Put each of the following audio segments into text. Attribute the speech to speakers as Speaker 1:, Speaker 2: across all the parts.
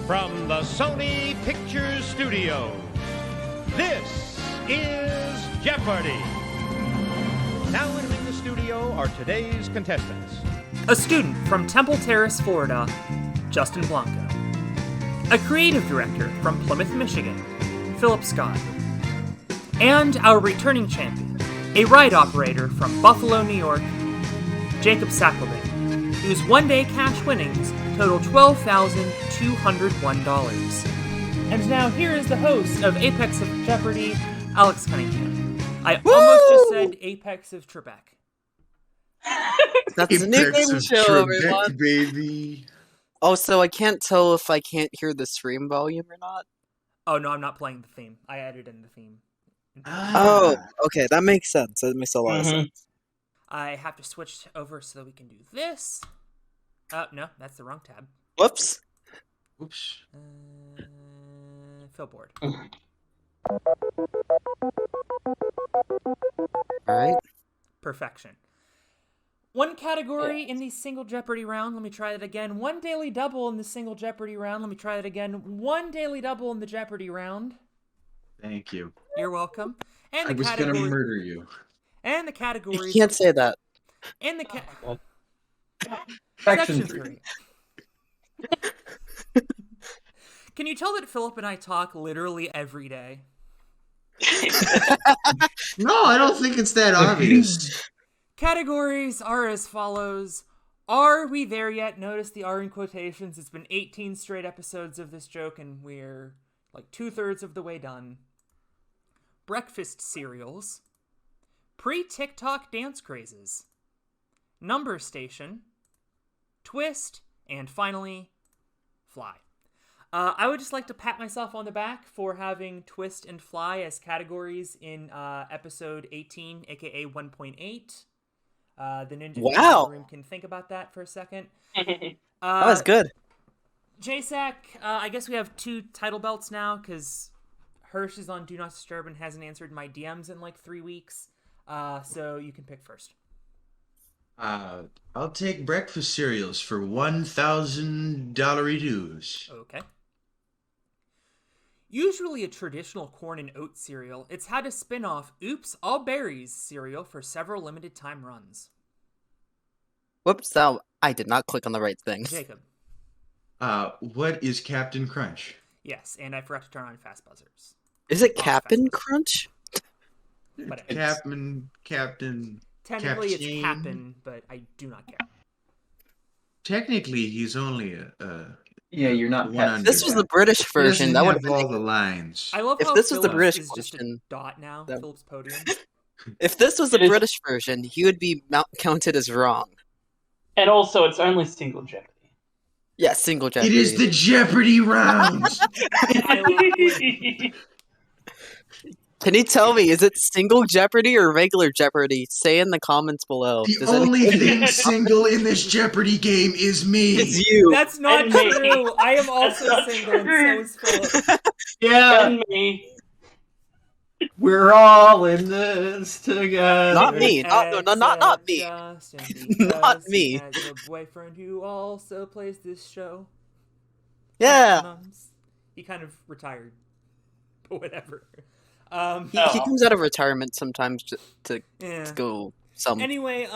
Speaker 1: From the Sony Pictures Studios, this is Jeopardy! Now entering the studio are today's contestants.
Speaker 2: A student from Temple Terrace, Florida, Justin Blanco. A creative director from Plymouth, Michigan, Phillip Scott. And our returning champion, a ride operator from Buffalo, New York, Jacob Sackleby, whose one-day cash winnings total $12,201. And now here is the host of Apex of Jeopardy, Alex Cunningham. I almost just said Apex of Trebek.
Speaker 3: That's the new game show, everyone.
Speaker 4: Baby.
Speaker 3: Oh, so I can't tell if I can't hear the stream volume or not?
Speaker 2: Oh, no, I'm not playing the theme. I added in the theme.
Speaker 3: Oh, okay, that makes sense. That makes a lot of sense.
Speaker 2: I have to switch over so that we can do this. No, that's the wrong tab.
Speaker 3: Whoops.
Speaker 4: Oops.
Speaker 2: Fill board.
Speaker 3: Alright.
Speaker 2: Perfection. One category in the single Jeopardy round. Let me try that again. One daily double in the single Jeopardy round. Let me try that again. One daily double in the Jeopardy round.
Speaker 4: Thank you.
Speaker 2: You're welcome. And the
Speaker 4: I was going to murder you.
Speaker 2: And the categories.
Speaker 3: You can't say that.
Speaker 2: And the
Speaker 5: Section 3.
Speaker 2: Can you tell that Philip and I talk literally every day?
Speaker 4: No, I don't think it's that obvious.
Speaker 2: Categories are as follows. Are we there yet? Notice the R in quotations. It's been 18 straight episodes of this joke, and we're like 2/3 of the way done. Breakfast cereals. Pre-TikTok dance crazes. Number station. Twist. And finally, fly. I would just like to pat myself on the back for having twist and fly as categories in episode 18, aka 1.8. The Ninja Room can think about that for a second.
Speaker 3: That was good.
Speaker 2: JSAC, I guess we have 2 title belts now because Hirsch is on Do Not Disturb and hasn't answered my DMs in like 3 weeks. So you can pick first.
Speaker 4: I'll take breakfast cereals for $1,000 dues.
Speaker 2: Okay. Usually a traditional corn and oat cereal, it's had a spin-off Oops, All Berries cereal for several limited time runs.
Speaker 3: Whoops, now I did not click on the right thing.
Speaker 2: Jacob.
Speaker 4: What is Captain Crunch?
Speaker 2: Yes, and I forgot to turn on fast buzzers.
Speaker 3: Is it Captain Crunch?
Speaker 2: But
Speaker 4: Captain.
Speaker 2: technically it's
Speaker 4: Captain.
Speaker 2: Cap'n, but I do not care.
Speaker 4: Technically, he's only a
Speaker 5: Yeah, you're not.
Speaker 4: one under.
Speaker 3: This was the British version. That would
Speaker 4: have all the lines.
Speaker 2: I love
Speaker 3: If
Speaker 2: how
Speaker 3: this was the
Speaker 2: Phillips
Speaker 3: British
Speaker 2: is just a
Speaker 3: version,
Speaker 2: dot now,
Speaker 3: that-
Speaker 2: Philip's podium.
Speaker 3: If this was the
Speaker 6: It is-
Speaker 3: British version, he would be counted as wrong.
Speaker 6: And also, it's only single Jeopardy.
Speaker 3: Yeah, single
Speaker 4: It
Speaker 3: Jeopardy.
Speaker 4: is the Jeopardy rounds.
Speaker 3: Can you tell me, is it single Jeopardy or regular Jeopardy? Say in the comments below.
Speaker 4: The
Speaker 3: Does
Speaker 4: only
Speaker 3: anyone-
Speaker 4: thing single in this Jeopardy game is me.
Speaker 3: It's you.
Speaker 2: That's not
Speaker 6: And me.
Speaker 2: true. I am also
Speaker 6: not
Speaker 2: single,
Speaker 6: true.
Speaker 2: and so is Philip.
Speaker 5: Yeah,
Speaker 6: And me.
Speaker 5: we're all in this together.
Speaker 3: Not me. Not me. Not me.
Speaker 2: He has a boyfriend who also plays this show.
Speaker 3: Yeah.
Speaker 2: He kind of retired, but whatever.
Speaker 3: He comes out of retirement sometimes to
Speaker 2: Yeah.
Speaker 3: go some.
Speaker 2: Anyway,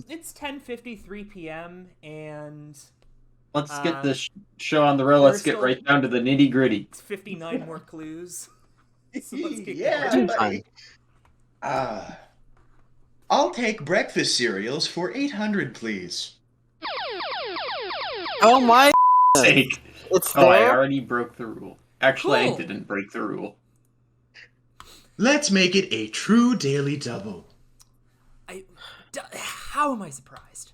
Speaker 2: it's 10:53 p.m. and
Speaker 5: Let's get this show on the road. Let's get right down to the nitty gritty.
Speaker 2: it's 59 more clues. So let's get
Speaker 4: Yeah,
Speaker 2: going.
Speaker 4: buddy. I'll take breakfast cereals for 800, please.
Speaker 3: Oh my!
Speaker 5: Sake.
Speaker 3: It's
Speaker 5: Oh, I
Speaker 3: there.
Speaker 5: already broke the rule. Actually,
Speaker 2: Cool.
Speaker 5: I didn't break the rule.
Speaker 4: Let's make it a true daily double.
Speaker 2: How am I surprised?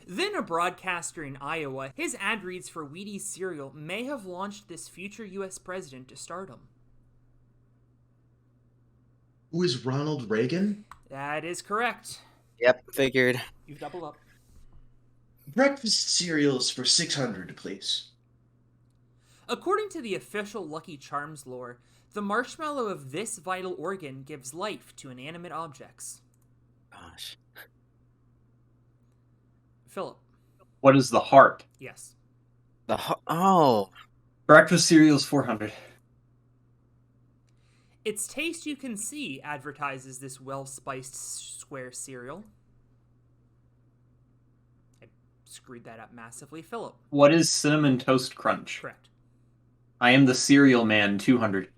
Speaker 2: Then a broadcaster in Iowa, his ad reads for Wheaties cereal may have launched this future U.S. president to stardom.
Speaker 4: Who is Ronald Reagan?
Speaker 2: That is correct.
Speaker 3: Yep, figured.
Speaker 2: You've doubled up.
Speaker 4: Breakfast cereals for 600, please.
Speaker 2: According to the official Lucky Charms lore, the marshmallow of this vital organ gives life to inanimate objects.
Speaker 3: Gosh.
Speaker 2: Philip.
Speaker 5: What is the heart?
Speaker 2: Yes.
Speaker 3: Oh.
Speaker 5: Breakfast cereal's 400.
Speaker 2: Its Taste You Can See advertises this well-spiced square cereal. I screwed that up massively. Philip.
Speaker 5: What is Cinnamon Toast Crunch?
Speaker 2: Correct.
Speaker 5: I am the cereal man, 200.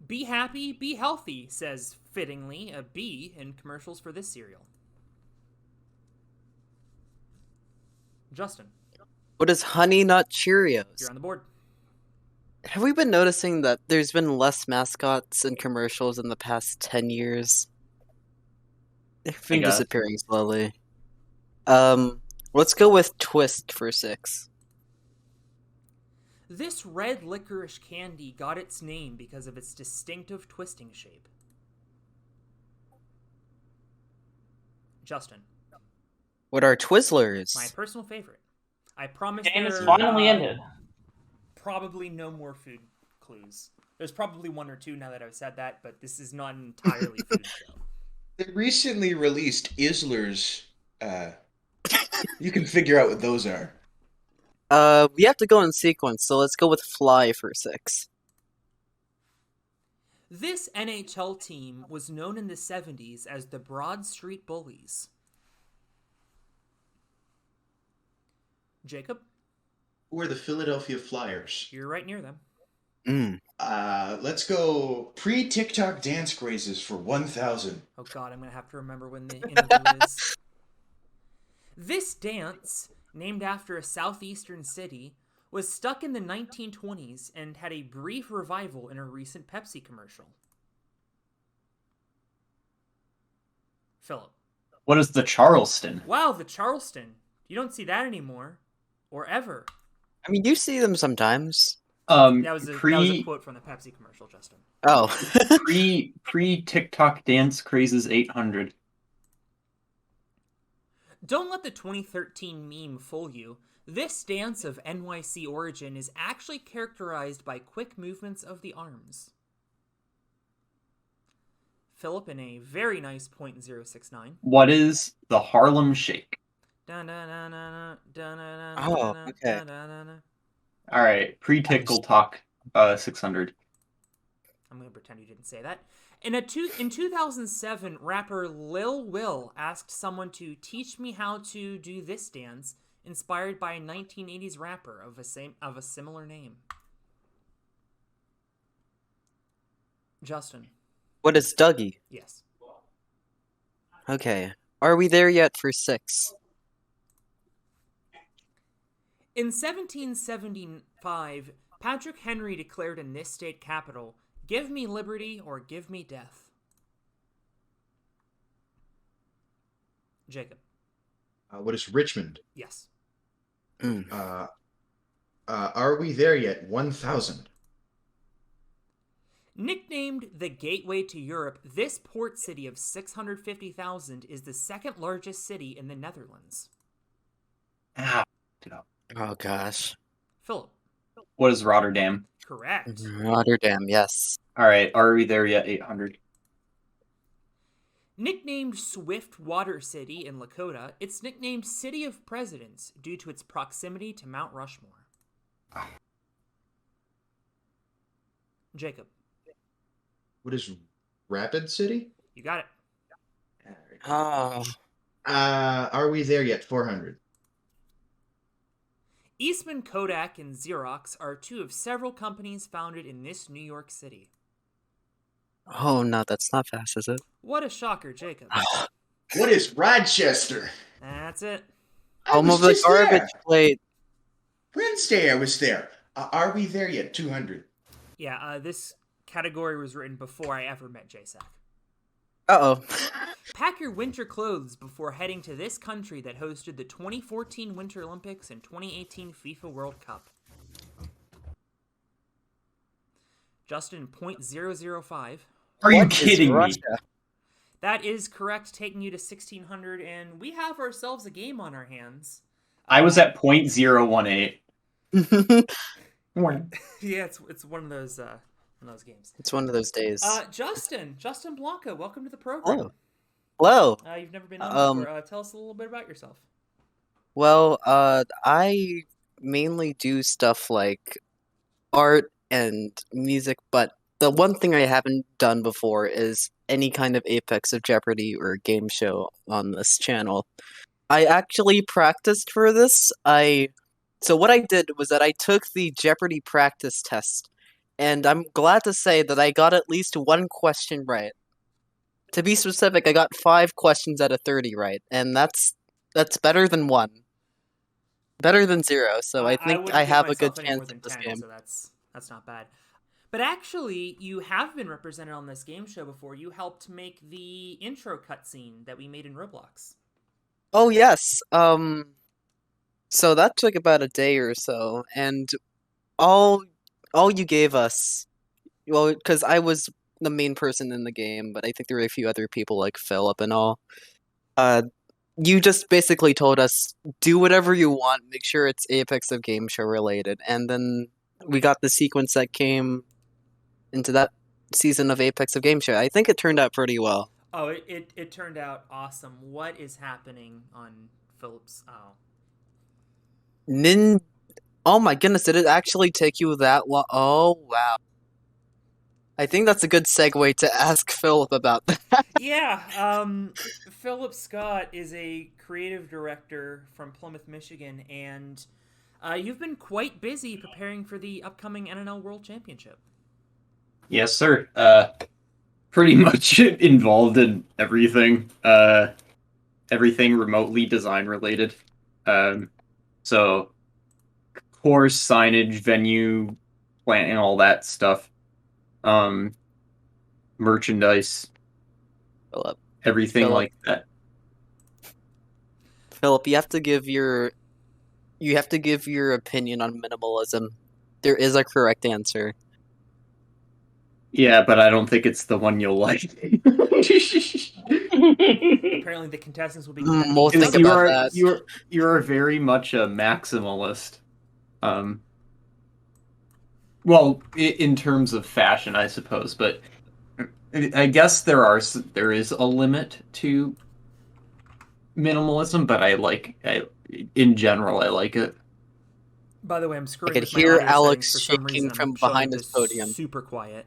Speaker 2: Be happy, be healthy, says fittingly a bee in commercials for this cereal. Justin.
Speaker 3: What is Honey Nut Cheerios?
Speaker 2: You're on the board.
Speaker 3: Have we been noticing that there's been less mascots in commercials in the past 10 years? They've been disappearing slowly. Let's go with Twist for 6.
Speaker 2: This red licorice candy got its name because of its distinctive twisting shape. Justin.
Speaker 3: What are Twizzlers?
Speaker 2: My personal favorite. I promise
Speaker 6: Game
Speaker 2: there
Speaker 6: is finally ended.
Speaker 2: probably no more food clues. There's probably one or two now that I've said that, but this is not an entirely food show.
Speaker 4: They recently released Izzlers. You can figure out what those are.
Speaker 3: We have to go in sequence, so let's go with Fly for 6.
Speaker 2: This NHL team was known in the 70s as the Broad Street Bullies. Jacob?
Speaker 4: Who are the Philadelphia Flyers?
Speaker 2: You're right near them.
Speaker 4: Let's go pre-TikTok dance crazes for 1,000.
Speaker 2: Oh god, I'm going to have to remember when the interview is. This dance, named after a southeastern city, was stuck in the 1920s and had a brief revival in a recent Pepsi commercial. Philip.
Speaker 5: What is the Charleston?
Speaker 2: Wow, the Charleston. You don't see that anymore. Or ever.
Speaker 3: I mean, you see them sometimes.
Speaker 2: That was a quote from the Pepsi commercial, Justin.
Speaker 3: Oh.
Speaker 5: pre-TikTok dance crazes 800.
Speaker 2: Don't let the 2013 meme fool you. This dance of NYC origin is actually characterized by quick movements of the arms. Philip in a very nice .069.
Speaker 5: What is the Harlem Shake?
Speaker 3: Oh, okay.
Speaker 5: All right, pre-Tickle Talk 600.
Speaker 2: I'm going to pretend you didn't say that. In 2007, rapper Lil Will asked someone to teach me how to do this dance, inspired by a 1980s rapper of a similar name. Justin.
Speaker 3: What is Dougie?
Speaker 2: Yes.
Speaker 3: Okay. Are we there yet for 6?
Speaker 2: In 1775, Patrick Henry declared in this state capital, "Give me liberty or give me death." Jacob.
Speaker 4: What is Richmond?
Speaker 2: Yes.
Speaker 4: Are we there yet? 1,000.
Speaker 2: Nicknamed the Gateway to Europe, this port city of 650,000 is the second largest city in the Netherlands.
Speaker 3: Oh, gosh.
Speaker 2: Philip.
Speaker 5: What is Rotterdam?
Speaker 2: Correct.
Speaker 3: Rotterdam, yes.
Speaker 5: All right, are we there yet? 800.
Speaker 2: Nicknamed Swift Water City in Lakota, it's nicknamed City of Presidents due to its proximity to Mount Rushmore. Jacob.
Speaker 4: What is Rapid City?
Speaker 2: You got it.
Speaker 3: Oh.
Speaker 4: Are we there yet? 400.
Speaker 2: Eastman Kodak and Xerox are two of several companies founded in this New York City.
Speaker 3: Oh, no, that's not fast, is it?
Speaker 2: What a shocker, Jacob.
Speaker 4: What is Rochester?
Speaker 2: That's it.
Speaker 3: Home of the garbage plate.
Speaker 4: Wednesday I was there. Are we there yet? 200.
Speaker 2: Yeah, this category was written before I ever met JSAC.
Speaker 3: Uh-oh.
Speaker 2: Pack your winter clothes before heading to this country that hosted the 2014 Winter Olympics and 2018 FIFA World Cup. Justin, .005.
Speaker 5: Are you kidding me?
Speaker 2: That is correct, taking you to 1,600, and we have ourselves a game on our hands.
Speaker 5: I was at .018.
Speaker 2: Yeah, it's one of those games.
Speaker 3: It's one of those days.
Speaker 2: Justin Blanca, welcome to the program.
Speaker 3: Oh. Hello.
Speaker 2: You've never been on before. Tell us a little bit about yourself.
Speaker 3: Well, I mainly do stuff like art and music, but the one thing I haven't done before is any kind of Apex of Jeopardy or game show on this channel. I actually practiced for this. So what I did was that I took the Jeopardy practice test, and I'm glad to say that I got at least one question right. To be specific, I got 5 questions out of 30 right, and that's better than 1. Better than 0, so I think
Speaker 2: wouldn't
Speaker 3: I
Speaker 2: give
Speaker 3: have a good
Speaker 2: myself any
Speaker 3: chance
Speaker 2: more than
Speaker 3: at this
Speaker 2: 10,
Speaker 3: game.
Speaker 2: so that's not bad. But actually, you have been represented on this game show before. You helped make the intro cutscene that we made in Roblox.
Speaker 3: Oh yes, so that took about a day or so, and all you gave us, well, because I was the main person in the game, but I think there were a few other people like Philip and all. You just basically told us, do whatever you want, make sure it's Apex of Game Show related, and then we got the sequence that came into that season of Apex of Game Show. I think it turned out pretty well.
Speaker 2: Oh, it turned out awesome. What is happening on Phillip's...
Speaker 3: Oh my goodness, did it actually take you that long? Oh wow. I think that's a good segue to ask Philip about that.
Speaker 2: Yeah, Phillip Scott is a creative director from Plymouth, Michigan, and you've been quite busy preparing for the upcoming NNL World Championship.
Speaker 5: Yes, sir. Pretty much involved in everything. Everything remotely design related. So course, signage, venue, planning, all that stuff. Merchandise,
Speaker 3: Philip,
Speaker 5: everything like that.
Speaker 3: Philip, you have to give your opinion on minimalism. There is a correct answer.
Speaker 5: Yeah, but I don't think it's the one you'll like.
Speaker 2: Apparently, the contestants will be.
Speaker 3: We'll think about that.
Speaker 5: You are very much a maximalist. Well, in terms of fashion, I suppose, but I guess there is a limit to minimalism, but in general I like it.
Speaker 2: By the way, I'm screwing.
Speaker 3: I could
Speaker 2: with my
Speaker 3: hear
Speaker 2: audio
Speaker 3: Alex
Speaker 2: settings for some
Speaker 3: shaking
Speaker 2: reason.
Speaker 3: from behind his podium.
Speaker 2: Super quiet.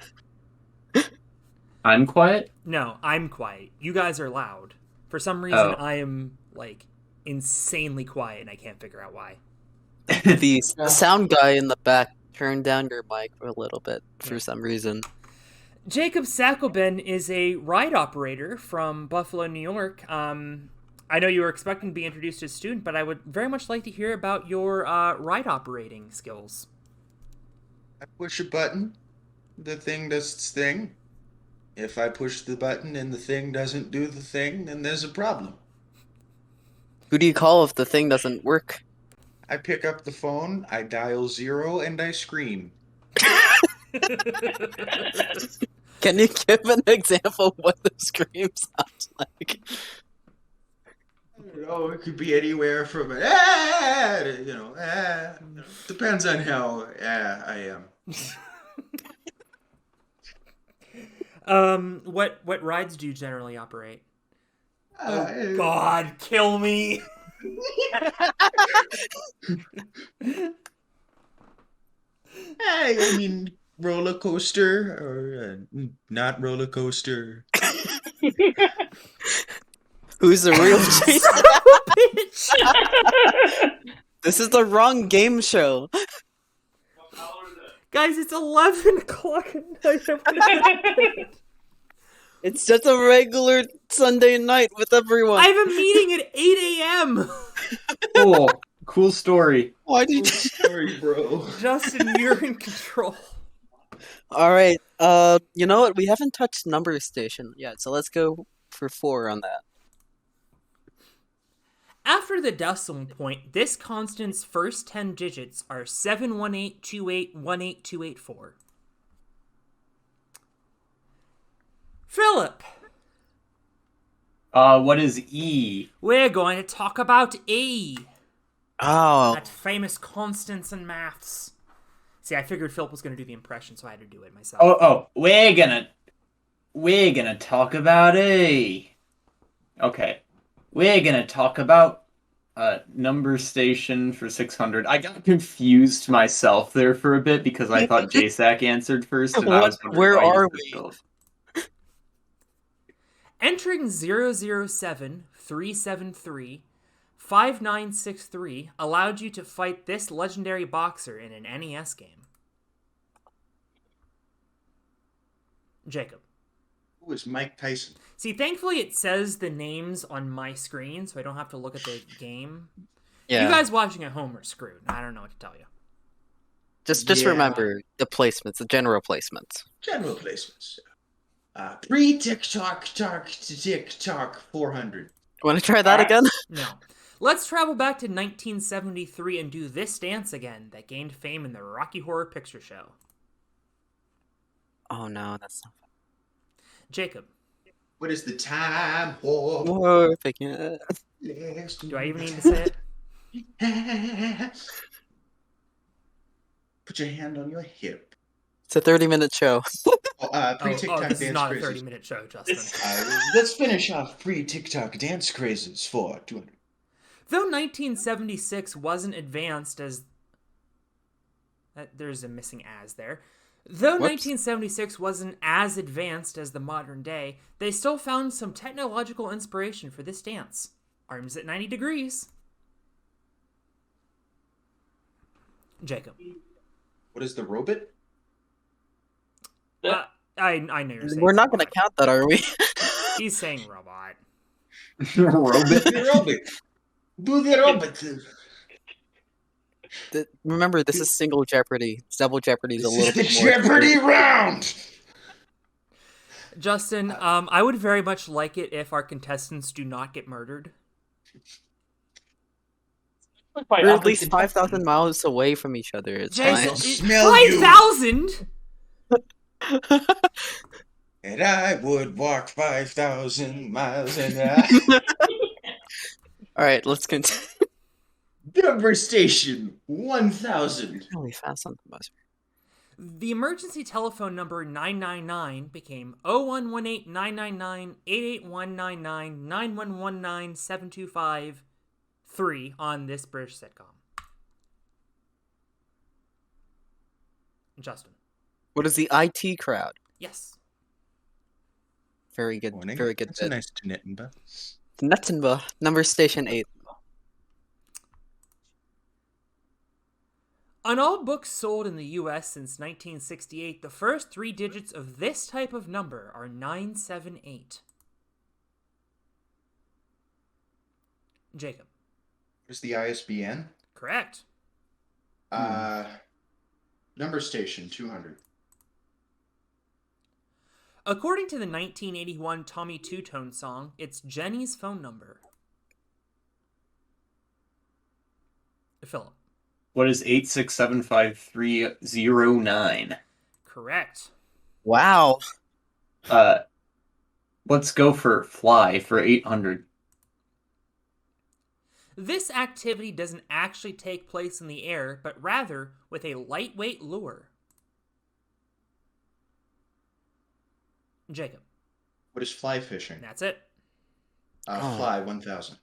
Speaker 5: I'm quiet?
Speaker 2: No, I'm quiet. You guys are loud. For some reason,
Speaker 5: Oh.
Speaker 2: I am like insanely quiet, and I can't figure out why.
Speaker 3: The sound guy in the back turned down your mic a little bit for some reason.
Speaker 2: Jacob Sackelben is a ride operator from Buffalo, New York. I know you were expecting to be introduced as a student, but I would very much like to hear about your ride operating skills.
Speaker 4: I push a button, the thing does its thing. If I push the button and the thing doesn't do the thing, then there's a problem.
Speaker 3: Who do you call if the thing doesn't work?
Speaker 4: I pick up the phone, I dial 0, and I scream.
Speaker 3: Can you give an example of what the scream sounds like?
Speaker 4: I don't know, it could be anywhere from depends on how I am.
Speaker 2: What rides do you generally operate? Oh God, kill me!
Speaker 4: I mean, roller coaster or not roller coaster.
Speaker 3: Who's the real Jason? This is the wrong game show.
Speaker 2: Guys, it's 11 o'clock at night.
Speaker 3: It's just a regular Sunday night with everyone.
Speaker 2: I have a meeting at 8 a.m.
Speaker 5: Cool story.
Speaker 3: Why did you...
Speaker 4: Sorry, bro.
Speaker 2: Justin, you're in control.
Speaker 3: Alright, you know what? We haven't touched number station yet, so let's go for 4 on that.
Speaker 2: After the decimal point, this constant's first 10 digits are 71828182884. Philip!
Speaker 5: What is E?
Speaker 2: We're going to talk about E.
Speaker 3: Oh.
Speaker 2: That famous constants in maths. See, I figured Philip was going to do the impression, so I had to do it myself.
Speaker 5: Oh, we're gonna talk about E. Okay. We're gonna talk about Number station for 600. I got confused myself there for a bit because I thought JSAC answered first, and I was wondering
Speaker 3: Where
Speaker 5: why he
Speaker 3: are
Speaker 5: said
Speaker 3: we?
Speaker 5: Phillip.
Speaker 2: Entering 007-373-5963 allowed you to fight this legendary boxer in an NES game. Jacob.
Speaker 4: Who is Mike Tyson?
Speaker 2: See, thankfully it says the names on my screen, so I don't have to look at the game.
Speaker 3: Yeah.
Speaker 2: You guys watching at home are screwed. I don't know what to tell you.
Speaker 3: Just
Speaker 4: Yeah.
Speaker 3: remember the placements, the general placements.
Speaker 4: General placements. Pre-TikTok, TikTok 400.
Speaker 3: Want to try that again?
Speaker 2: No. Let's travel back to 1973 and do this dance again that gained fame in the Rocky Horror Picture Show.
Speaker 3: Oh no, that's not
Speaker 2: Jacob.
Speaker 4: What is the time for?
Speaker 3: Whoa, picking it.
Speaker 2: Do I even need to say it?
Speaker 4: Put your hand on your hip.
Speaker 3: It's a 30-minute show.
Speaker 4: Pre-TikTok
Speaker 2: this is
Speaker 4: dance
Speaker 2: not a
Speaker 4: crazes.
Speaker 2: 30-minute show, Justin.
Speaker 4: Let's finish off pre-TikTok dance crazes for 200.
Speaker 2: Though 1976 wasn't advanced as... There's a missing as there. Though
Speaker 3: Whoops.
Speaker 2: 1976 wasn't as advanced as the modern day, they still found some technological inspiration for this dance. Arms at 90 degrees. Jacob.
Speaker 4: What is the robot?
Speaker 2: I know you're saying
Speaker 3: We're not going to count that, are we?
Speaker 2: He's saying robot.
Speaker 5: Robot.
Speaker 4: The robot. Do the robot.
Speaker 3: Remember, this is single Jeopardy. Double Jeopardy is a little
Speaker 4: This
Speaker 3: bit
Speaker 4: is the
Speaker 3: more.
Speaker 4: Jeopardy round.
Speaker 2: Justin, I would very much like it if our contestants do not get murdered.
Speaker 3: We're at least 5,000 miles away from each other. It's
Speaker 2: Jason,
Speaker 3: fine.
Speaker 4: Smell you.
Speaker 2: 5,000?
Speaker 4: And I would walk 5,000 miles an hour.
Speaker 3: All right, let's continue.
Speaker 4: Number station 1,000.
Speaker 3: Really fast on the buzzer.
Speaker 2: The emergency telephone number 999 became 0118-999-881999-9119-725-3 on this British sitcom. Justin.
Speaker 3: What is the IT crowd?
Speaker 2: Yes.
Speaker 3: Very good.
Speaker 4: Morning.
Speaker 3: Very good
Speaker 4: That's a
Speaker 3: bit.
Speaker 4: nice Tunettenba.
Speaker 3: Nettenba, number station 8.
Speaker 2: On all books sold in the U.S. since 1968, the first 3 digits of this type of number are 978. Jacob.
Speaker 4: Where's the ISBN?
Speaker 2: Correct.
Speaker 4: Number station 200.
Speaker 2: According to the 1981 Tommy Two-Tone song, it's Jenny's phone number. Phillip.
Speaker 5: What is 8675309?
Speaker 2: Correct.
Speaker 3: Wow.
Speaker 5: Let's go for fly for 800.
Speaker 2: This activity doesn't actually take place in the air, but rather with a lightweight lure. Jacob.
Speaker 4: What is fly fishing?
Speaker 2: That's it.
Speaker 4: Fly 1,000.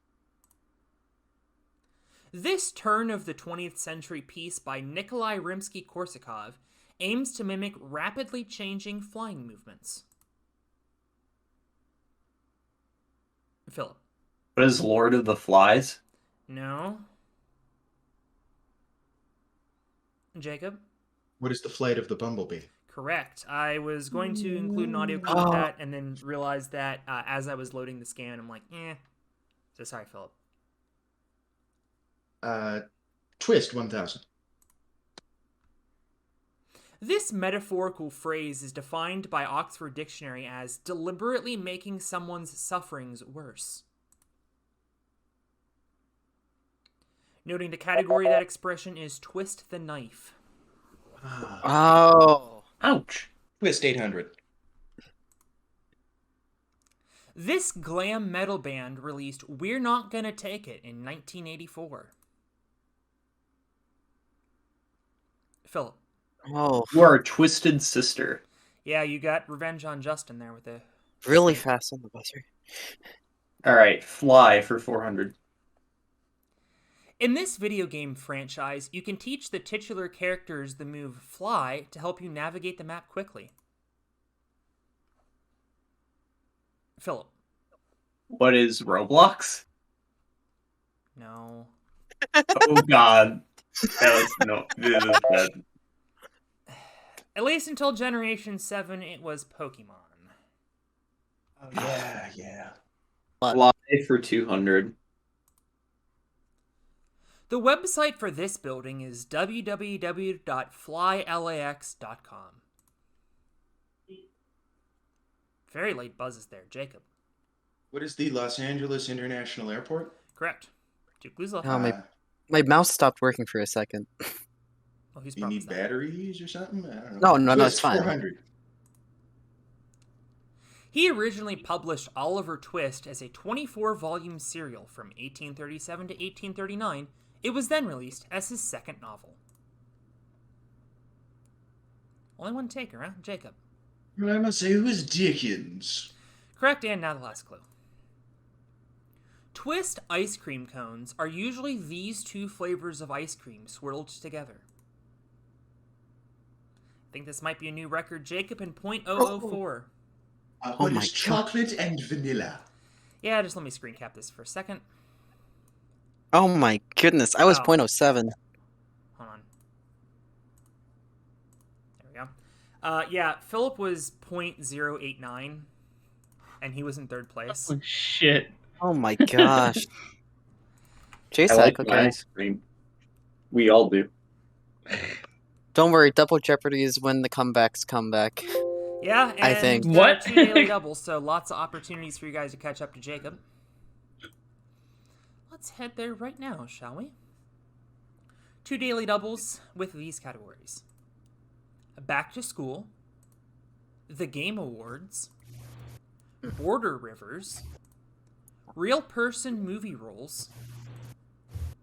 Speaker 2: This turn of the 20th century piece by Nikolai Rimsky-Korsakov aims to mimic rapidly changing flying movements. Philip.
Speaker 5: What is Lord of the Flies?
Speaker 2: No. Jacob.
Speaker 4: What is the flight of the bumblebee?
Speaker 2: Correct. I was going to include an audio clip of that and then realized that as I was loading the scan, I'm like, So sorry, Philip.
Speaker 4: Twist 1,000.
Speaker 2: This metaphorical phrase is defined by Oxford Dictionary as deliberately making someone's sufferings worse. Noting the category of that expression is twist the knife.
Speaker 3: Oh.
Speaker 5: Ouch.
Speaker 4: Twist 800.
Speaker 2: This glam metal band released We're Not Gonna Take It in 1984. Philip.
Speaker 3: Oh.
Speaker 5: You are a twisted sister.
Speaker 2: Yeah, you got revenge on Justin there with the...
Speaker 3: Really fast on the buzzer.
Speaker 5: All right, fly for 400.
Speaker 2: In this video game franchise, you can teach the titular characters the move Fly to help you navigate the map quickly. Philip.
Speaker 5: What is Roblox?
Speaker 2: No.
Speaker 5: Oh God. No.
Speaker 2: At least until Generation 7, it was Pokemon.
Speaker 4: Oh, yeah.
Speaker 5: Fly for 200.
Speaker 2: The website for this building is www.flylax.com. Very late buzzes there, Jacob.
Speaker 4: What is the Los Angeles International Airport?
Speaker 2: Correct. 2 clues left.
Speaker 3: Oh, my mouse stopped working for a second.
Speaker 2: Oh, whose
Speaker 4: Do you
Speaker 2: problem
Speaker 4: need
Speaker 2: is that?
Speaker 4: batteries or something? I don't know.
Speaker 3: No,
Speaker 4: Twist
Speaker 3: it's fine.
Speaker 4: 400.
Speaker 2: He originally published Oliver Twist as a 24-volume serial from 1837 to 1839. It was then released as his second novel. Only one taker, huh? Jacob.
Speaker 4: I must say, who is Dickens?
Speaker 2: Correct, and now the last clue. Twist ice cream cones are usually these 2 flavors of ice cream swirled together. I think this might be a new record, Jacob, in .004.
Speaker 4: What
Speaker 3: my
Speaker 4: is
Speaker 3: God.
Speaker 4: chocolate and vanilla?
Speaker 2: Yeah, just let me screen cap this for a second.
Speaker 3: Oh my goodness, I was
Speaker 2: Oh.
Speaker 3: .07.
Speaker 2: Hold on. There we go. Yeah, Philip was .089, and he was in 3rd place.
Speaker 6: Oh, shit.
Speaker 3: Oh my gosh.
Speaker 5: I
Speaker 3: Jason,
Speaker 5: like
Speaker 3: okay.
Speaker 5: my ice cream. We all do.
Speaker 3: Don't worry, Double Jeopardy is when the comebacks come back.
Speaker 2: Yeah, and
Speaker 3: I think.
Speaker 2: there
Speaker 6: What?
Speaker 2: are 2 daily doubles, so lots of opportunities for you guys to catch up to Jacob. Let's head there right now, shall we? 2 daily doubles with these categories. Back to School, The Game Awards, Border Rivers, Real Person Movie Roles,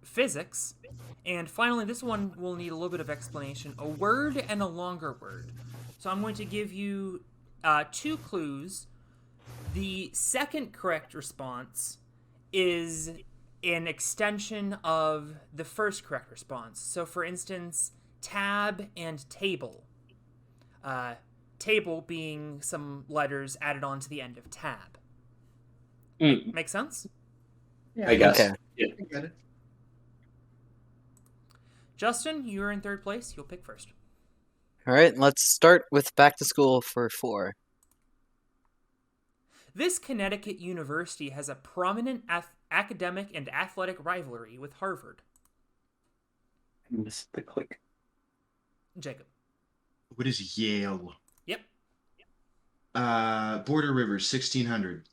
Speaker 2: Physics, and finally, this one will need a little bit of explanation, a word and a longer word. So I'm going to give you 2 clues. The second correct response is an extension of the first correct response. So for instance, tab and table. Table being some letters added on to the end of tab. Make sense?
Speaker 4: Yeah,
Speaker 5: I guess.
Speaker 3: Okay.
Speaker 5: Yeah.
Speaker 4: I get it.
Speaker 2: Justin, you're in 3rd place. You'll pick first.
Speaker 3: Alright, let's start with Back to School for 4.
Speaker 2: This Connecticut university has a prominent academic and athletic rivalry with Harvard.
Speaker 5: I missed the click.
Speaker 2: Jacob.
Speaker 4: What is Yale?
Speaker 2: Yep.
Speaker 4: Border Rivers, 1600.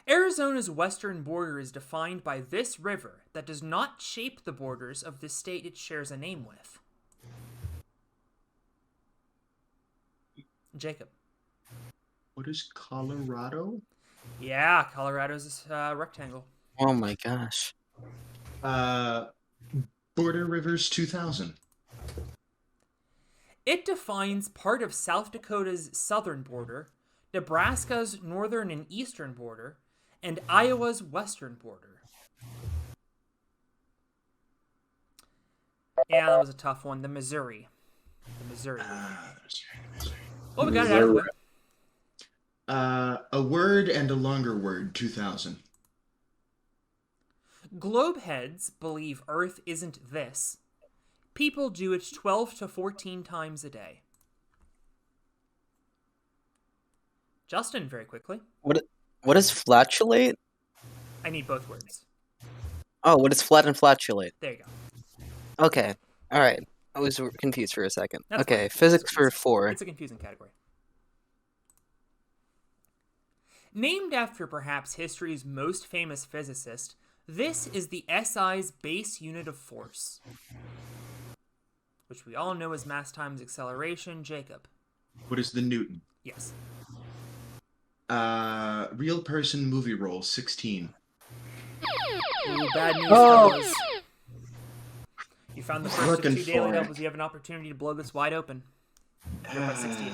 Speaker 2: Arizona's western border is defined by this river that does not shape the borders of the state it shares a name with. Jacob.
Speaker 4: What is Colorado?
Speaker 2: Yeah, Colorado's a rectangle.
Speaker 3: Oh my gosh.
Speaker 4: Border Rivers, 2000.
Speaker 2: It defines part of South Dakota's southern border, Nebraska's northern and eastern border, and Iowa's western border. Yeah, that was a tough one. The Missouri. Well, we got it out of the way.
Speaker 4: A word and a longer word, 2000.
Speaker 2: Globeheads believe Earth isn't this. People do it 12 to 14 times a day. Justin, very quickly.
Speaker 3: What is flatulate?
Speaker 2: I need both words.
Speaker 3: Oh, what is flat and flatulate?
Speaker 2: There you go.
Speaker 3: Okay. Alright. I was confused for a second.
Speaker 2: That's
Speaker 3: Okay,
Speaker 2: fine.
Speaker 3: physics for 4.
Speaker 2: It's a confusing category. Named after perhaps history's most famous physicist, this is the SI's base unit of force, which we all know as mass times acceleration. Jacob.
Speaker 4: What is the Newton?
Speaker 2: Yes.
Speaker 4: Real person movie role, 16.
Speaker 2: Ooh, bad news,
Speaker 3: Oh.
Speaker 2: fellas. You found the first of
Speaker 4: Looking
Speaker 2: 2 daily
Speaker 4: for it.
Speaker 2: doubles. You have an opportunity to blow this wide open. You're up by 16.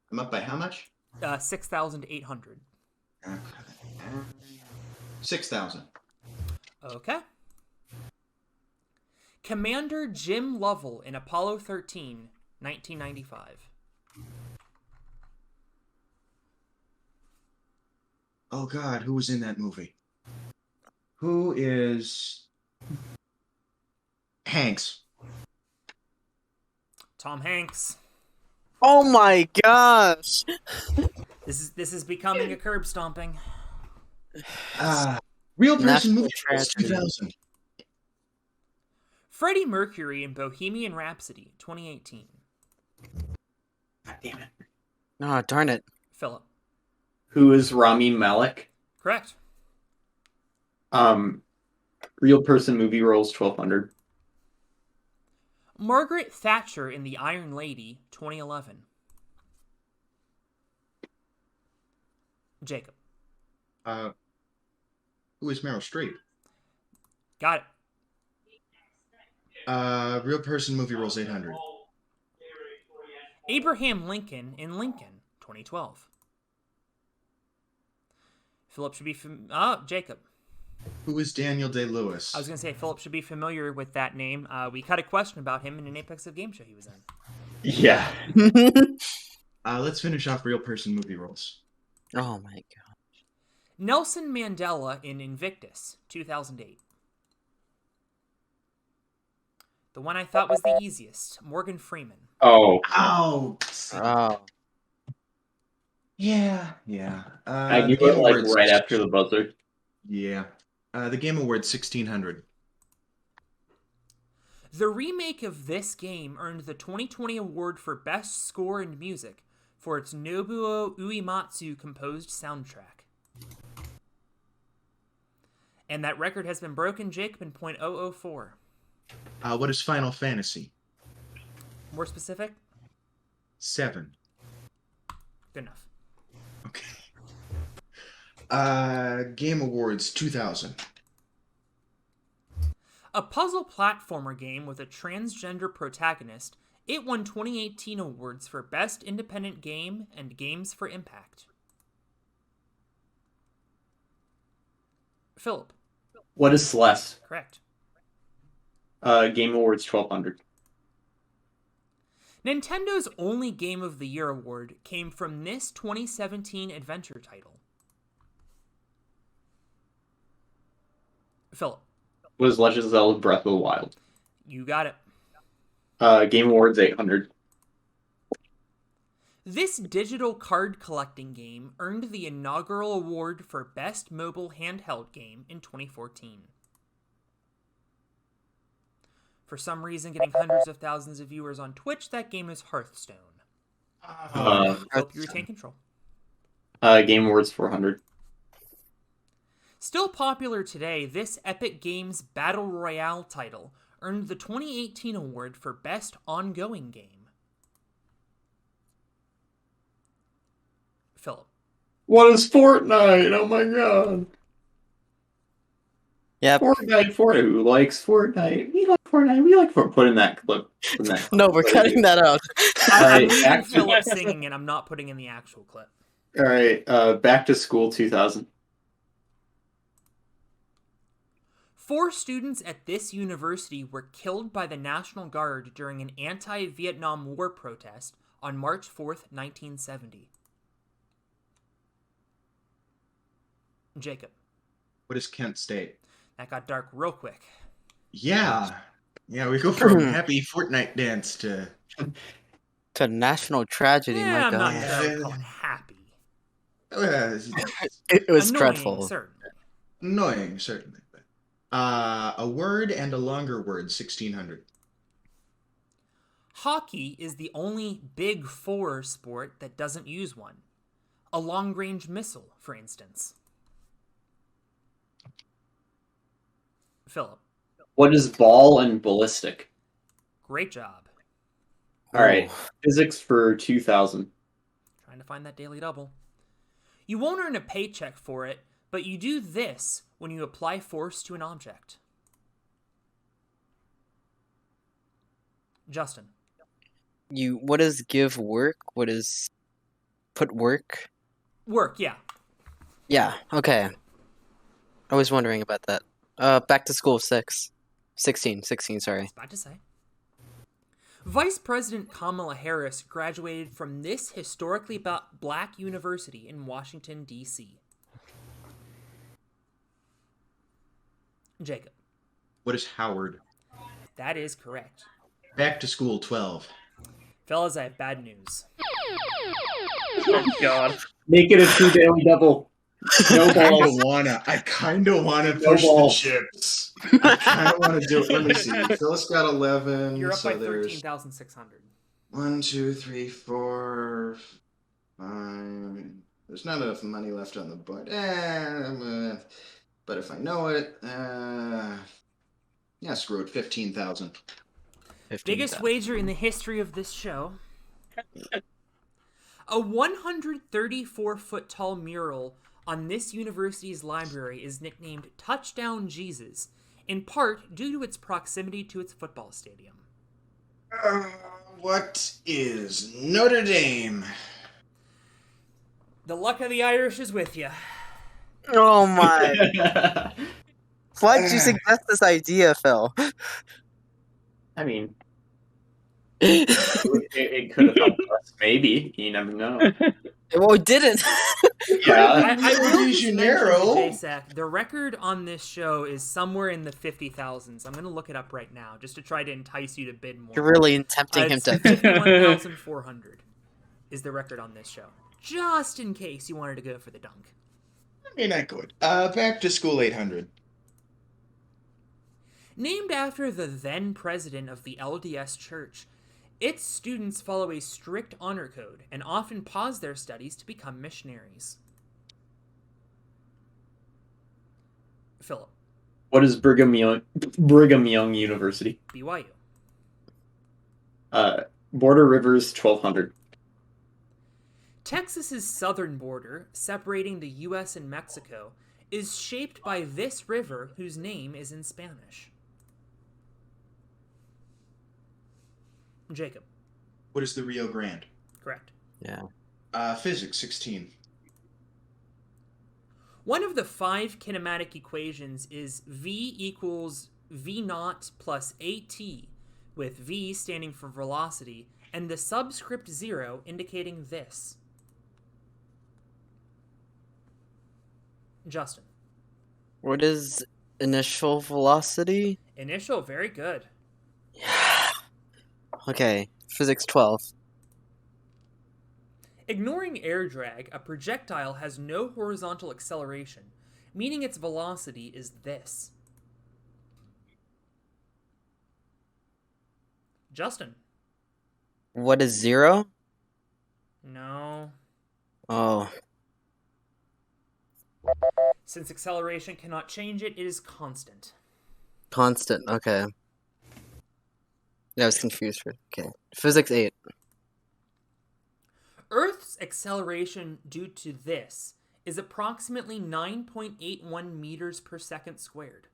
Speaker 4: I'm up by how much?
Speaker 2: 6,800.
Speaker 4: 6,000.
Speaker 2: Okay. Commander Jim Lovell in Apollo 13, 1995.
Speaker 4: Oh God, who was in that movie? Who is Hanks?
Speaker 2: Tom Hanks.
Speaker 3: Oh my gosh!
Speaker 2: This is becoming a curb stomping.
Speaker 4: Real person
Speaker 3: National
Speaker 4: movie rules,
Speaker 3: tragedy.
Speaker 4: 2000.
Speaker 2: Freddie Mercury in Bohemian Rhapsody, 2018.
Speaker 5: God damn it.
Speaker 3: Oh, darn it.
Speaker 2: Philip.
Speaker 5: Who is Rami Malek?
Speaker 2: Correct.
Speaker 5: Real person movie roles 1200.
Speaker 2: Margaret Thatcher in The Iron Lady, 2011. Jacob.
Speaker 4: Who is Meryl Streep?
Speaker 2: Got it.
Speaker 4: Real person movie rules 800.
Speaker 2: Abraham Lincoln in Lincoln, 2012. Philip should be Jacob.
Speaker 4: Who is Daniel Day-Lewis?
Speaker 2: I was going to say Philip should be familiar with that name. We cut a question about him in an Apex of Game show he was in.
Speaker 5: Yeah.
Speaker 4: Let's finish off real person movie roles.
Speaker 3: Oh my god.
Speaker 2: Nelson Mandela in Invictus, 2008. The one I thought was the easiest, Morgan Freeman.
Speaker 5: Oh.
Speaker 4: Oh.
Speaker 3: Oh.
Speaker 4: Yeah.
Speaker 5: I knew
Speaker 4: Game
Speaker 5: it like
Speaker 4: Awards.
Speaker 5: right after the buzzer.
Speaker 4: Yeah. The Game Awards 1600.
Speaker 2: The remake of this game earned the 2020 award for Best Score and Music for its Nobuo Uematsu composed soundtrack. And that record has been broken, Jacob, in .004.
Speaker 4: What is Final Fantasy?
Speaker 2: More specific?
Speaker 4: 7.
Speaker 2: Good enough.
Speaker 4: Okay. Game Awards 2000.
Speaker 2: A puzzle platformer game with a transgender protagonist, it won 2018 awards for Best Independent Game and Games for Impact. Philip.
Speaker 5: What is Celeste?
Speaker 2: Correct.
Speaker 5: Game Awards 1200.
Speaker 2: Nintendo's only Game of the Year award came from this 2017 adventure title. Philip.
Speaker 5: What is Legend of Zelda Breath of the Wild?
Speaker 2: You got it.
Speaker 5: Game Awards 800.
Speaker 2: This digital card collecting game earned the inaugural award for Best Mobile Handheld Game in 2014. For some reason, getting hundreds of thousands of viewers on Twitch, that game is Hearthstone. Hope you retain control.
Speaker 5: Game Awards 400.
Speaker 2: Still popular today, this Epic Games Battle Royale title earned the 2018 award for Best Ongoing Game. Philip.
Speaker 5: What is Fortnite? Oh my god.
Speaker 3: Yep.
Speaker 5: Fortnite. Who likes Fortnite? We like Fortnite. We like Fortnite. Put in that clip.
Speaker 3: No, we're cutting that out.
Speaker 2: I'm leaving
Speaker 5: back to-
Speaker 2: Philip singing and I'm not putting in the actual clip.
Speaker 5: All right. Back to School 2000.
Speaker 2: 4 students at this university were killed by the National Guard during an anti-Vietnam War protest on March 4th, 1970. Jacob.
Speaker 4: What is Kent State?
Speaker 2: That got dark real quick.
Speaker 4: Yeah, we go from happy Fortnite dance to
Speaker 3: To national tragedy,
Speaker 2: Yeah,
Speaker 3: my
Speaker 2: I'm not
Speaker 3: god.
Speaker 2: sure I would call it happy.
Speaker 3: It was
Speaker 2: Annoying,
Speaker 3: dreadful.
Speaker 2: certainly.
Speaker 4: Annoying, certainly. But, a word and a longer word 1600.
Speaker 2: Hockey is the only Big Four sport that doesn't use one. A long-range missile, for instance. Philip.
Speaker 5: What is ball and ballistic?
Speaker 2: Great job.
Speaker 5: All right.
Speaker 3: Ooh.
Speaker 5: Physics for 2000.
Speaker 2: Trying to find that daily double. You won't earn a paycheck for it, but you do this when you apply force to an object. Justin.
Speaker 3: What is give work? What is put work?
Speaker 2: Work, yeah.
Speaker 3: Yeah, okay. I was wondering about that. Back to school 6. 16, sorry.
Speaker 2: I was about to say. Vice President Kamala Harris graduated from this historically black university in Washington, D.C. Jacob.
Speaker 7: What is Howard?
Speaker 2: That is correct.
Speaker 7: Back to school 12.
Speaker 2: Fellas, I have bad news.
Speaker 6: Oh God.
Speaker 5: Make it a 2 daily double. No balls.
Speaker 7: I kind of wanna
Speaker 5: No
Speaker 7: push the
Speaker 5: balls.
Speaker 7: chips. I kind of want to do it. Let me see. Phyllis got 11.
Speaker 2: You're up
Speaker 7: so
Speaker 2: by
Speaker 7: there's
Speaker 2: 13,600.
Speaker 7: 1, 2, 3, 4, 5. There's not enough money left on the board. But if I know it, yeah, screw it. 15,000.
Speaker 2: Biggest wager in the history of this show. A 134-foot tall mural on this university's library is nicknamed Touchdown Jesus, in part due to its proximity to its football stadium.
Speaker 7: What is Notre Dame?
Speaker 2: The luck of the Irish is with you.
Speaker 3: Oh my. Why did you suggest this idea, Phil?
Speaker 5: I mean, it could have helped us. Maybe. You never know.
Speaker 3: Well, it didn't.
Speaker 5: Yeah.
Speaker 2: I will
Speaker 7: de
Speaker 2: just
Speaker 7: Janeiro.
Speaker 2: mention to JSAC, the record on this show is somewhere in the 50,000s. I'm going to look it up right now just to try to entice you to bid more.
Speaker 3: You're really tempting him
Speaker 2: It's
Speaker 3: to.
Speaker 2: 51,400 is the record on this show. Just in case you wanted to go for the dunk.
Speaker 7: I mean, I could. Back to school 800.
Speaker 2: Named after the then president of the LDS Church, its students follow a strict honor code and often pause their studies to become missionaries. Philip.
Speaker 5: What is Brigham Young University?
Speaker 2: BYU.
Speaker 5: Border Rivers 1200.
Speaker 2: Texas's southern border, separating the U.S. and Mexico, is shaped by this river whose name is in Spanish. Jacob.
Speaker 7: What is the Rio Grande?
Speaker 2: Correct.
Speaker 3: Yeah.
Speaker 7: Physics 16.
Speaker 2: One of the 5 kinematic equations is V equals V naught plus AT, with V standing for velocity, and the subscript 0 indicating this. Justin.
Speaker 3: What is initial velocity?
Speaker 2: Initial, very good.
Speaker 3: Okay, physics 12.
Speaker 2: Ignoring air drag, a projectile has no horizontal acceleration, meaning its velocity is this. Justin.
Speaker 3: What is 0?
Speaker 2: No.
Speaker 3: Oh.
Speaker 2: Since acceleration cannot change it, it is constant.
Speaker 3: Constant, okay. Yeah, I was confused for okay. Physics 8.
Speaker 2: Earth's acceleration due to this is approximately 9.81 meters per second squared.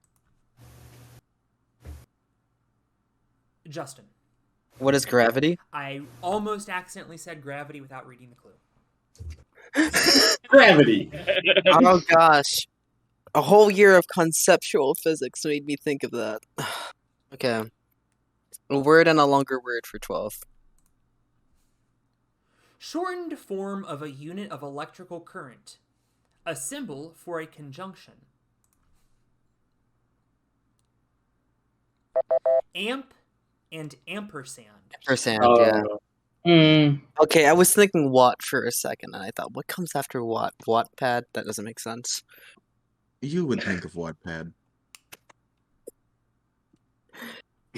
Speaker 2: Justin.
Speaker 3: What is gravity?
Speaker 2: I almost accidentally said gravity without reading the clue.
Speaker 5: Gravity.
Speaker 3: Oh gosh. A whole year of conceptual physics made me think of that. Okay. A word and a longer word for 12.
Speaker 2: Shortened form of a unit of electrical current. A symbol for a conjunction. Amp and ampersand.
Speaker 3: Ampersand,
Speaker 5: Oh.
Speaker 3: yeah. Okay, I was thinking watt for a second, and I thought, what comes after watt? Wattpad? That doesn't make sense.
Speaker 7: You would think of Wattpad.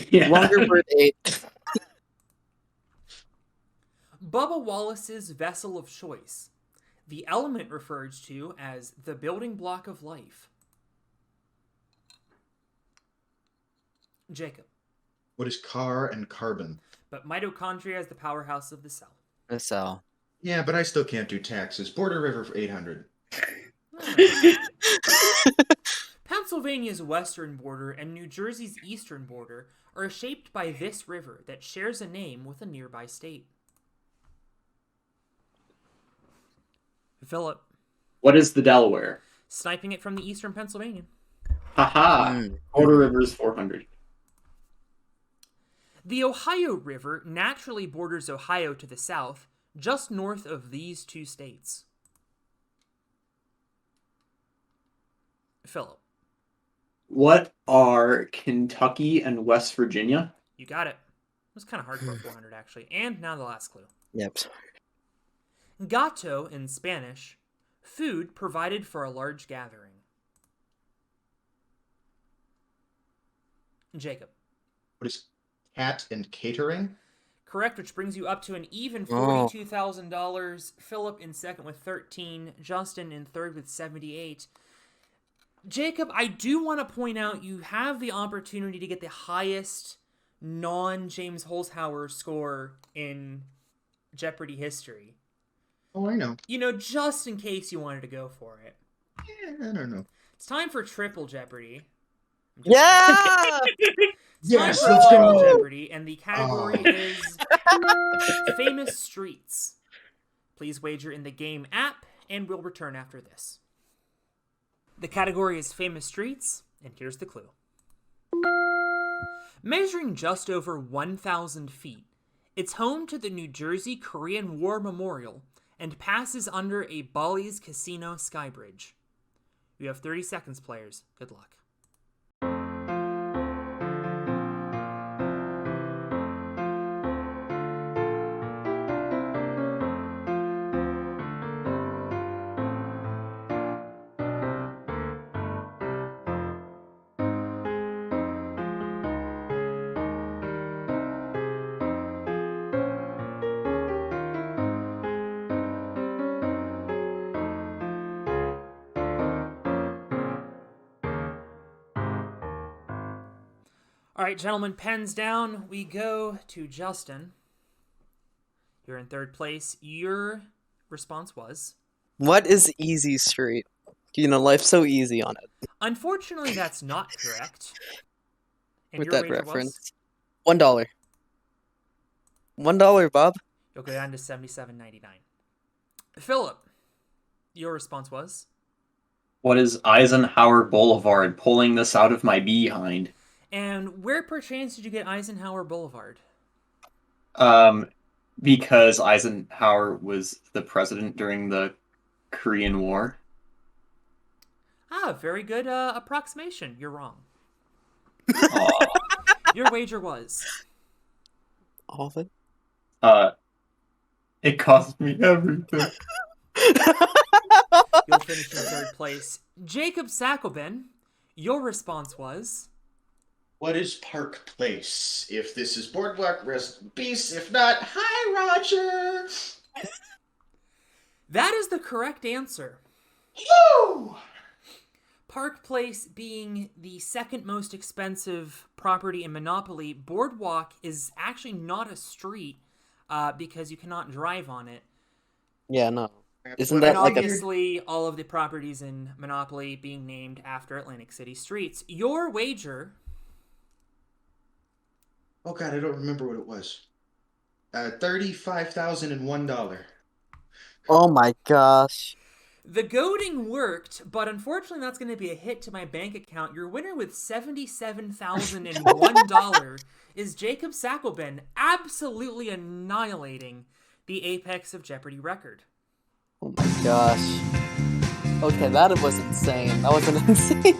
Speaker 5: Yeah.
Speaker 3: Longer word 8.
Speaker 2: Bubba Wallace's vessel of choice. The element referred to as the building block of life. Jacob.
Speaker 7: What is car and carbon?
Speaker 2: But mitochondria is the powerhouse of the cell.
Speaker 3: A cell.
Speaker 7: Yeah, but I still can't do taxes. Border River for 800.
Speaker 2: Pennsylvania's western border and New Jersey's eastern border are shaped by this river that shares a name with a nearby state. Philip.
Speaker 5: What is the Delaware?
Speaker 2: Sniping it from the eastern Pennsylvania.
Speaker 5: Haha! Border River is 400.
Speaker 2: The Ohio River naturally borders Ohio to the south, just north of these two states. Phillip.
Speaker 5: What are Kentucky and West Virginia?
Speaker 2: You got it. It was kind of hard for 400, actually. And now the last clue.
Speaker 3: Yep.
Speaker 2: Gato in Spanish, food provided for a large gathering. Jacob.
Speaker 7: What is cat and catering?
Speaker 2: Correct, which brings you up to an even $42,000. Phillip in second with 13. Justin in third with 78. Jacob, I do want to point out you have the opportunity to get the highest non-James Holzhauer score in Jeopardy history.
Speaker 7: Oh, I know.
Speaker 2: You know, just in case you wanted to go for it.
Speaker 7: Yeah, I don't know.
Speaker 2: It's time for Triple Jeopardy.
Speaker 3: Yeah!
Speaker 7: Yes,
Speaker 2: Time for
Speaker 7: let's
Speaker 2: Triple
Speaker 7: go.
Speaker 2: Jeopardy, and the category is famous streets. Please wager in the game app, and we'll return after this. The category is famous streets, and here's the clue. Measuring just over 1,000 feet, it's home to the New Jersey Korean War Memorial and passes under a Bally's Casino skybridge. You have 30 seconds, players. Good luck. All right, gentlemen, pens down. We go to Justin. You're in third place. Your response was?
Speaker 3: What is Easy Street? You know, life's so easy on it.
Speaker 2: Unfortunately, that's not correct. And
Speaker 3: With
Speaker 2: your
Speaker 3: that
Speaker 2: wager
Speaker 3: reference. $1. $1, Bob.
Speaker 2: You'll go down to $77.99. Phillip, your response was?
Speaker 5: What is Eisenhower Boulevard? Pulling this out of my behind.
Speaker 2: And where perchance did you get Eisenhower Boulevard?
Speaker 5: Because Eisenhower was the president during the Korean War.
Speaker 2: Ah, very good approximation. You're wrong.
Speaker 5: Aw.
Speaker 2: Your wager was?
Speaker 3: All of it?
Speaker 5: It cost me everything.
Speaker 2: You'll finish in third place. Jacob Sackelben, your response was?
Speaker 7: What is Park Place? If this is Boardwalk, rest in peace. If not, hi, Roger.
Speaker 2: That is the correct answer.
Speaker 7: Woo!
Speaker 2: Park Place being the second most expensive property in Monopoly, Boardwalk is actually not a street because you cannot drive on it.
Speaker 3: Yeah, no. Isn't
Speaker 2: And
Speaker 3: that like a...
Speaker 2: obviously, all of the properties in Monopoly being named after Atlantic City streets. Your wager...
Speaker 7: Oh God, I don't remember what it was. $35,001.
Speaker 3: Oh my gosh.
Speaker 2: The goading worked, but unfortunately that's going to be a hit to my bank account. Your winner with $77,001 is Jacob Sackelben, absolutely annihilating the Apex of Jeopardy record.
Speaker 3: Oh my gosh. Okay, that was insane. That was an insane game.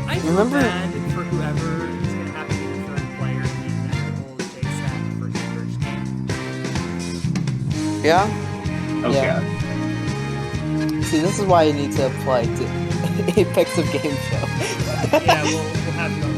Speaker 2: I feel
Speaker 3: Remember-
Speaker 2: bad for whoever is going to have to be the third player in the inevitable JSAC versus Birch game.
Speaker 3: Yeah?
Speaker 5: Okay.
Speaker 3: Yeah. See, this is why you need to apply to Apex of Game Show.
Speaker 2: Yeah, we'll have you on